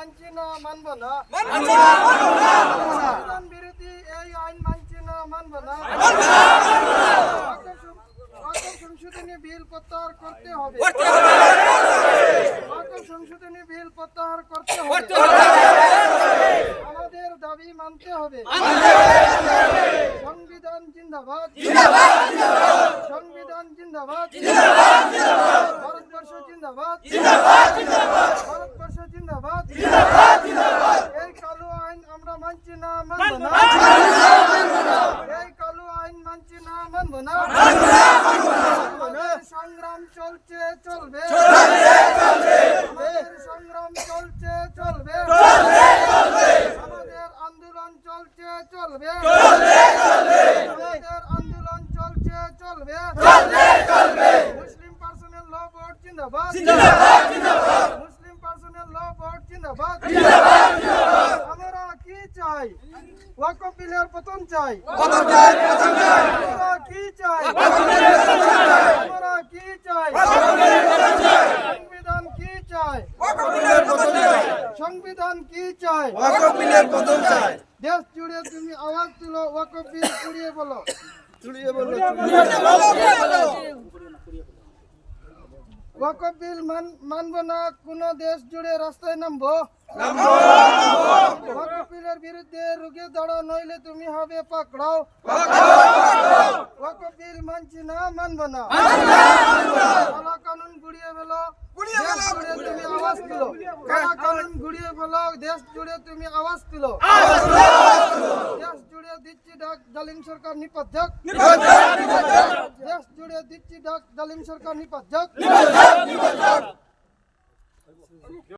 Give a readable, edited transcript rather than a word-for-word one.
মানছি না, মানব না। সংবিধান বিরোধী এই আইন মানছি না, মানব না। ওয়াকফ সংশোধনী বিল প্রত্যাহার করতে হবে। ওয়াকফ সংশোধনী বিল প্রত্যাহার করতে হবে। আমাদের দাবি মানতে হবে। সংবিধান জিন্দাবাদ, সংবিধান জিন্দাবাদ, ভারতবর্ষ জিন্দাবাদ, ভারতবর্ষ জিন্দাবাদ। এই কালো আইন আমরা মানছি না, মানব না। এই কালো আইন মানছি না, মানব না। আমাদের সংগ্রাম চলছে, চলবে। আমাদের সংগ্রাম চলছে, চলবে। আমাদের আন্দোলন চলছে, চলবে। আমাদের আন্দোলন চলছে, চলবে। মুসলিম পার্সোনাল ল বোর্ড জিন্দাবাদ, মুসলিম পার্সোনাল ল বোর্ড জিন্দাবাদ। আমরা কি চাই? ওয়াকফ বিলের পতন চাই। আমরা কি চাই? আমরা কি চাই? সংবিধান কি চাই? সংবিধান কি চাই? দেশ জুড়ে তুমি আওয়াজ তুলো, ওয়াকফ বিল পুড়িয়ে বলো। ওয়াকফ বিল মানব না, কোন দেশ জুড়ে রাস্তায় নামবো। ওয়াকফ বিলের বিরুদ্ধে রুখে দাঁড়াও, নইলে তুমি হবে পাকড়াও। ওয়াকফ বিল মানছি না, মানব না। কালা কানুন গুড়িয়ে ফেলো, দেশ জুড়ে তুমি আওয়াজ তুলো। কালা কানুন গুড়িয়ে ফেলো, দেশ জুড়ে তুমি আওয়াজ তুলো। দেশ জুড়ে দিচ্ছি ডাক, জালিম সরকার নিপাত যাক। দেশ জুড়ে দিচ্ছি ডাক, জালিম সরকার নিপাত যাক।